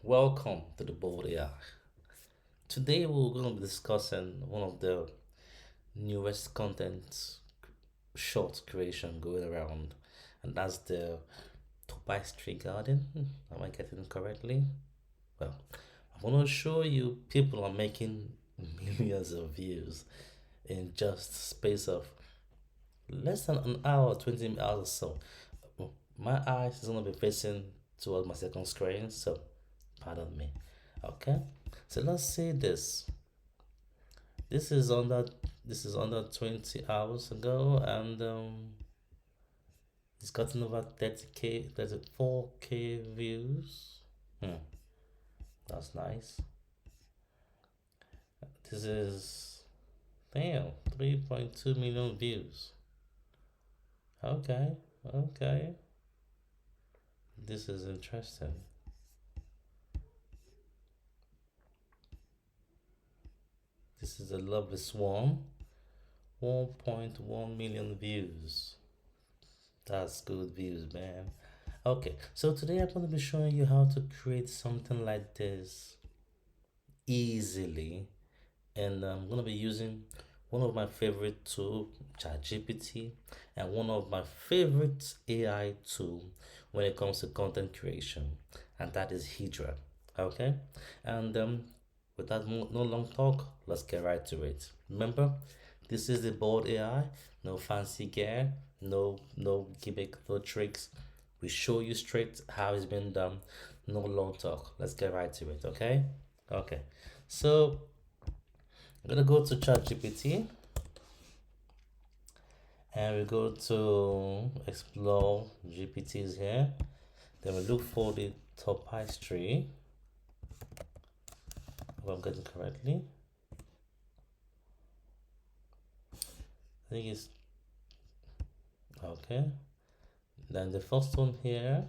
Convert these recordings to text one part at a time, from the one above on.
Welcome to the Bold AI. Today we're going to be discussing one of the newest content short creation going around, and that's the topiary garden. Am I getting it correctly? Well, I want to show you people are making millions of views in just space of less than an hour, 20 hours or so. My eyes is gonna be facing towards my second screen, so pardon me. Okay, so let's see this. This is under this is under 20 hours ago, and it's gotten over 30k, 34k views. Hmm, that's nice. This is damn 3.2 million views. Okay, okay. This is interesting. This is a lovely swarm. 1.1 million views. That's good views, man. Okay, so today I'm going to be showing you how to create something like this easily, and I'm going to be using one of my favorite tool, ChatGPT, and one of my favorite AI tool when it comes to content creation, and that is Hydra. Okay, and without no long talk, let's get right to it. Remember, this is the board AI, no fancy gear, no gimmick, no tricks. We show you straight how it's been done. No long talk. Let's get right to it. Okay. Okay. So I'm gonna go to ChatGPT and we go to explore GPTs here. Then we look for the topiary. If I'm getting correctly, I think it's okay. Then the first one here.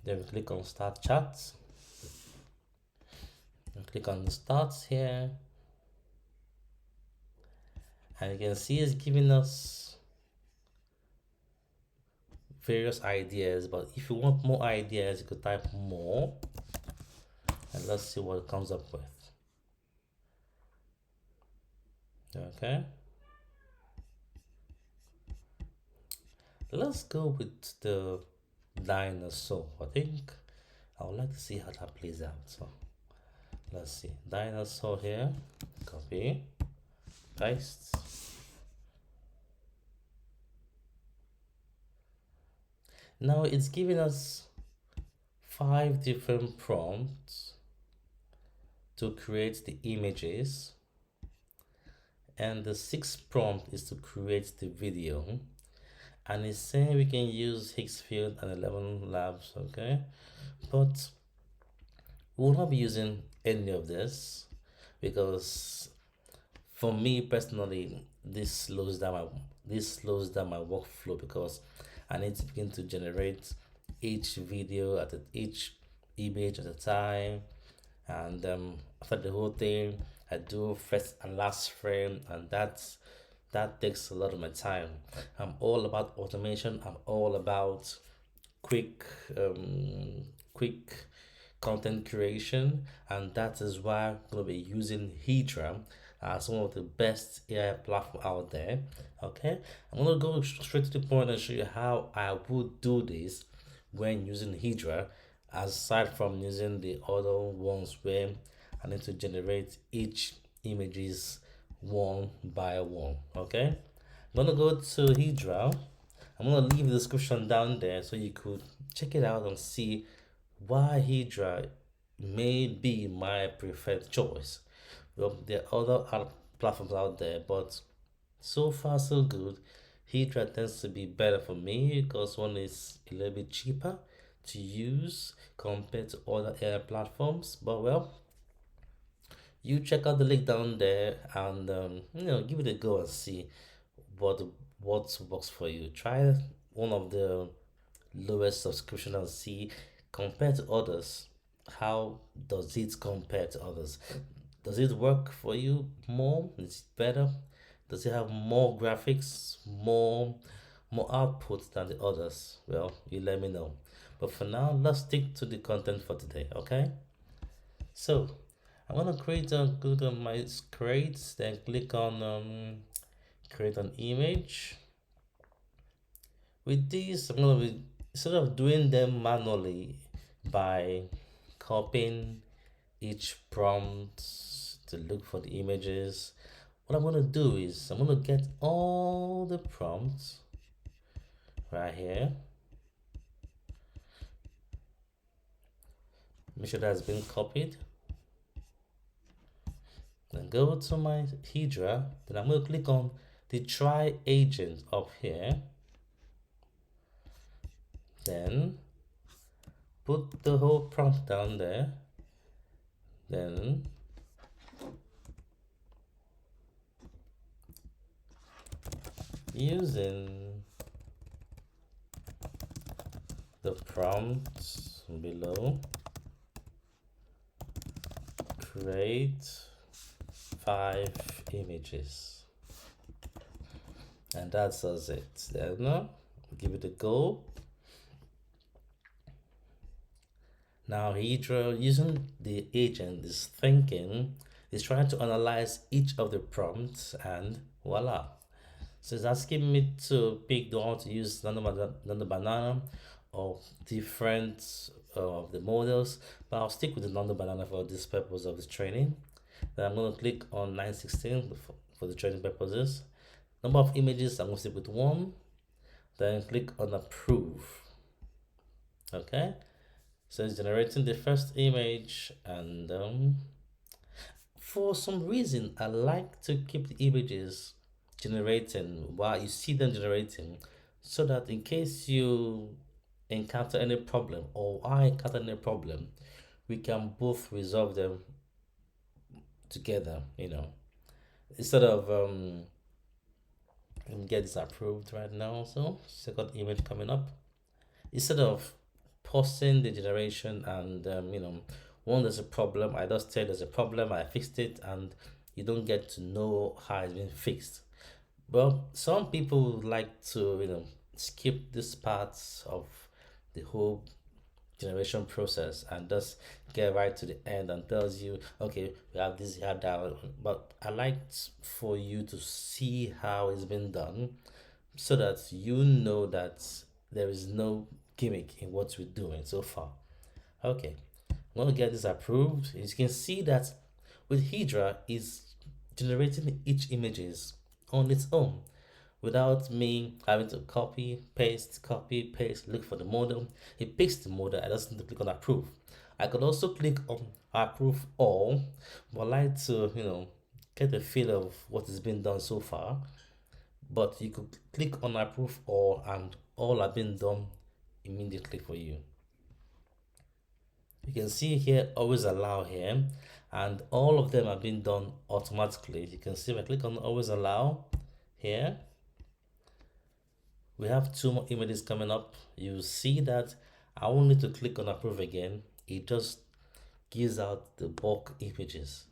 Then we click on Start Chat. And click on the Starts here, and you can see it's giving us various ideas. But if you want more ideas, you could type more, and let's see what it comes up with. Okay, let's go with the dinosaur. I think I would like to see how that plays out. So let's see, dinosaur here, copy, paste. Now it's giving us 5 different prompts to create the images, and the sixth prompt is to create the video, and it's saying we can use Higgsfield and 11 labs. Okay, but we will not be using any of this because for me personally this slows down my workflow because I need to begin to generate each video each image at a time, and after the whole thing I do first and last frame, and that takes a lot of my time. I'm all about automation. I'm all about quick quick content creation, and that is why I'm going to be using Hydra as one of the best AI platform out there. Okay, I'm going to go straight to the point and show you how I would do this when using Hydra, aside from using the other ones where I need to generate each images one by one. Okay, I'm gonna go to Hydra. I'm gonna leave the description down there so you could check it out and see why Hydra may be my preferred choice. Well, there are other platforms out there, but so far so good. Hydra tends to be better for me because one is a little bit cheaper to use compared to other AI platforms. But well, you check out the link down there and give it a go and see what what works for you. Try one of the lowest subscription and see compared to others, how does it compare to others. Does it work for you more? Is it better? Does it have more graphics, more more output than the others, well, you let me know. But for now, let's stick to the content for today, okay? So I'm gonna create a good on my create, then click on create an image. With this, I'm gonna be instead of doing them manually by copying each prompt to look for the images. What I'm gonna do is I'm gonna get all the prompts right here. Make sure that's been copied. Then go to my Hydra. Then I'm gonna click on the try agent up here. Then put the whole prompt down there. Then using the prompts below, create 5 images, and that does it. Then give it a go. Now Hydra using the agent is thinking, is trying to analyze each of the prompts, and voila. So it's asking me to pick the one to use nano banana or different of the models, but I'll stick with the nano banana for this purpose of this training. Then I'm going to click on 916 for the training purposes. Number of images, I'm going to stick with 1. Then click on approve. Okay, so it's generating the first image, and for some reason I like to keep the images generating while you see them generating, so that in case you encounter any problem or I encounter any problem, we can both resolve them together, instead of let me get this approved right now. So second image coming up, instead of pausing the generation and when there's a problem, I just tell there's a problem, I fixed it, and you don't get to know how it's been fixed. Well, some people would like to skip this parts of the whole generation process and just get right to the end and tells you, okay, we have this, we have that. But I like for you to see how it's been done, so that you know that there is no gimmick in what we're doing so far. Okay, I'm gonna get this approved. As you can see that with Hydra is generating each images on its own without me having to copy, paste, look for the model. It picks the model. I just need to click on approve. I could also click on approve all, but I like to, get a feel of what has been done so far. But you could click on approve all, and all have been done immediately for you. You can see here, always allow here, and all of them have been done automatically. You can see if I click on always allow here, we have 2 more images coming up. You see that I won't need to click on approve again. It just gives out the bulk images.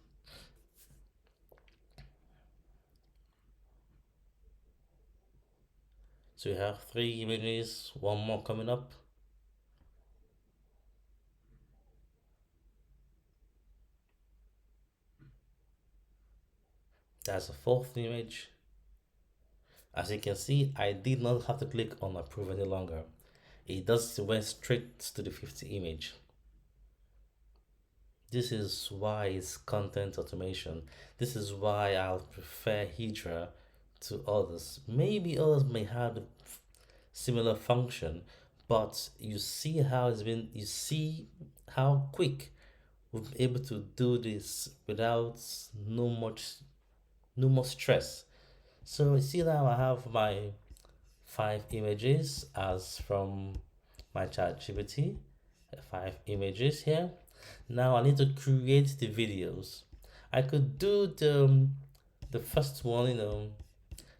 So we have 3 images, 1 more coming up. That's the 4th image. As you can see, I did not have to click on approve any longer. It just went straight to the 5th image. This is why it's content automation. This is why I'll prefer Hydra to others. Maybe others may have a similar function, but you see how you see how quick we've been able to do this without no more stress. So you see now I have my 5 images as from my ChatGPT. 5 images here. Now I need to create the videos. I could do the first one,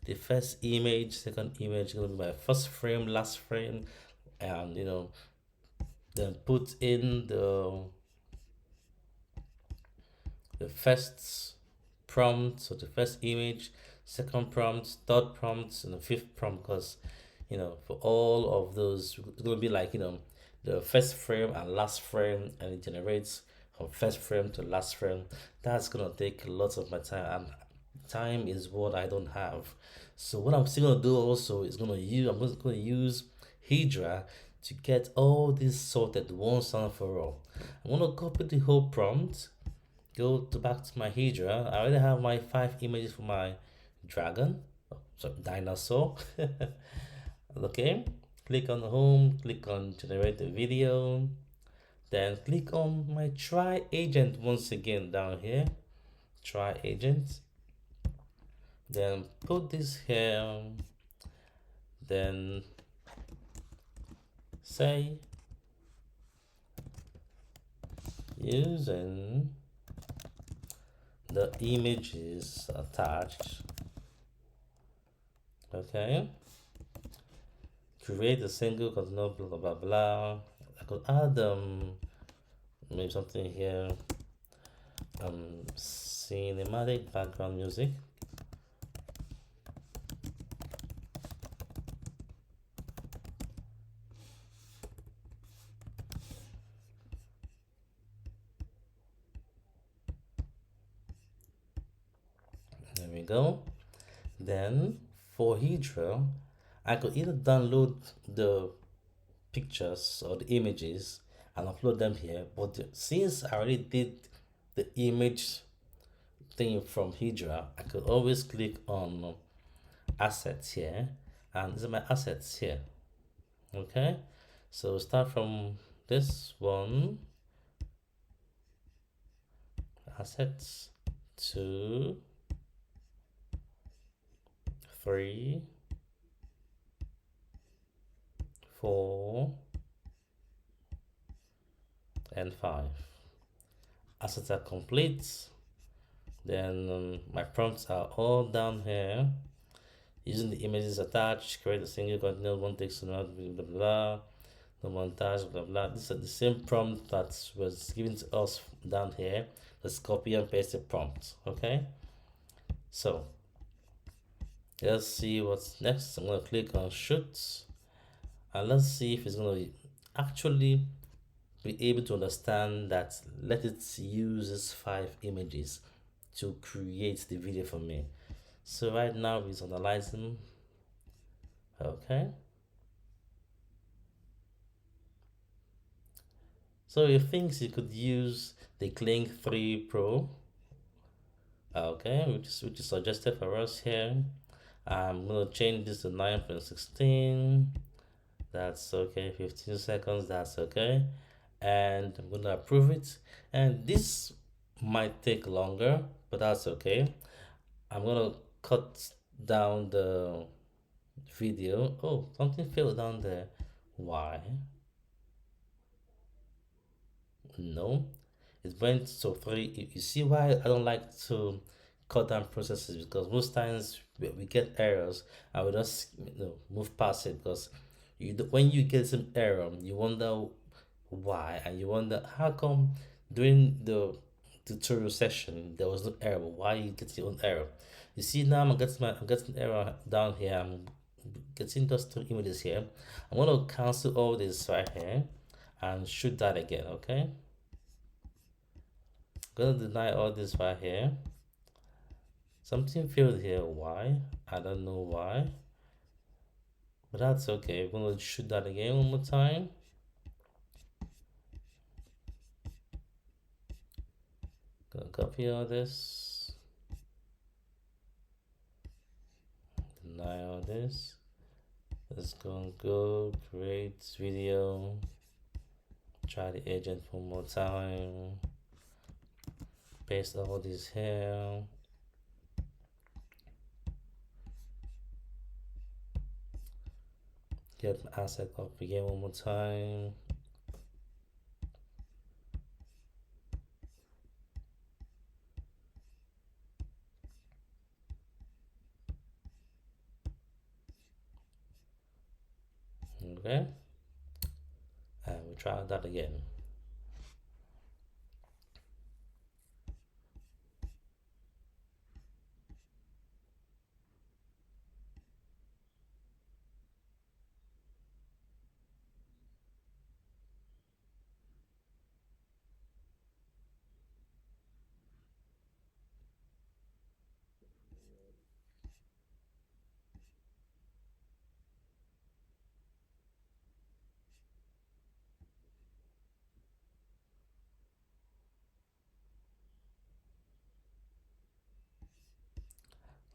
the first image, second image, gonna be my first frame, last frame, and then put in the first prompt, so the first image, second prompt, third prompt, and the 5th prompt, because for all of those, it's gonna be like, the first frame and last frame, and it generates from first frame to last frame. That's gonna take lots of my time, and time is what I don't have. So what I'm still gonna do also is I'm just gonna use Hydra to get all this sorted once and for all. I'm gonna copy the whole prompt, go to back to my Hydra. I already have my 5 images for my dragon, so dinosaur. Okay, click on home, click on generate the video, then click on my try agent once again down here, try agent, then put this here, then say using the images attached. Okay, create a single container, blah blah blah blah. I could add maybe something here, cinematic background music. There we go. Then for Hydra, I could either download the pictures or the images and upload them here, but since I already did the image thing from Hydra, I could always click on assets here, and these are my assets here. Okay, so start from this one, assets, 2, 3, 4, and 5. Assets are complete. Then my prompts are all down here. Using the images attached, create a single continuous one text, blah blah blah, no montage, blah blah. This is the same prompt that was given to us down here. Let's copy and paste the prompt. Okay, so let's see what's next. I'm gonna click on shoot, and let's see if it's gonna actually be able to understand that. Let it use these 5 images to create the video for me. So right now it's analyzing. Okay, so it thinks you could use the Kling 3 Pro. Okay, which is suggested for us here. I'm gonna change this to 9.16. That's okay. 15 seconds, that's okay. And I'm gonna approve it. And this might take longer, but that's okay. I'm gonna cut down the video. Oh, something fell down there. Why? No, it went to 3. You see why I don't like to cut down processes, because most times we get errors and we just move past it, because when you get some error, you wonder why, and you wonder how come during the tutorial session there was no error, but why you get your own error. You see now I'm getting error down here. I'm getting those 2 images here. I'm going to cancel all this right here and shoot that again. Okay, gonna deny all this right here. Something failed here. Why? I don't know why, but that's okay. We're gonna shoot that again one more time. Gonna copy all this, deny all this. Let's go create video. Try the agent one more time. Paste all this here. Get my asset up again one more time. Okay, and we try that again.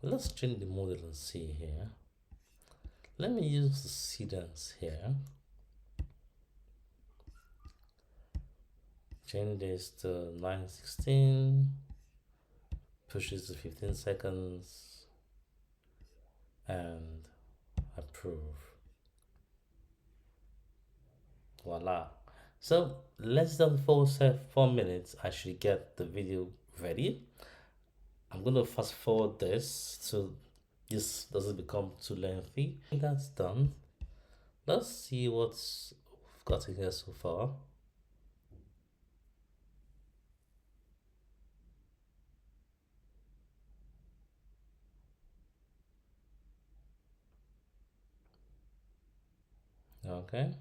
Let's change the model and see here. Let me use the seedings here. Change this to 916. Push this to 15 seconds. And approve. Voila. So less than 4 minutes, I should get the video ready. I'm gonna fast forward this so this doesn't become too lengthy. That's done. Let's see what's we've got in here so far. Okay,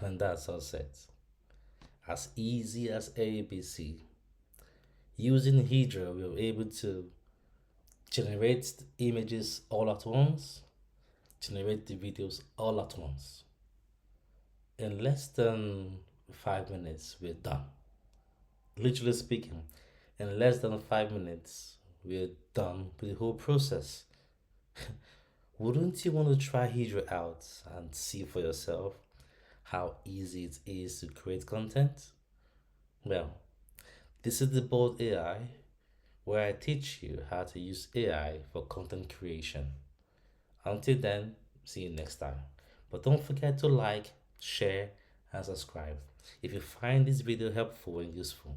and that's all set. As easy as ABC. Using Hydra, we were able to generate the images all at once, generate the videos all at once. In less than 5 minutes, we're done. Literally speaking, in less than 5 minutes, we're done with the whole process. Wouldn't you want to try Hydra out and see for yourself how easy it is to create content? Well, this is the Bold AI, where I teach you how to use AI for content creation. Until then, see you next time. But don't forget to like, share, and subscribe if you find this video helpful and useful.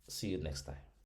See you next time.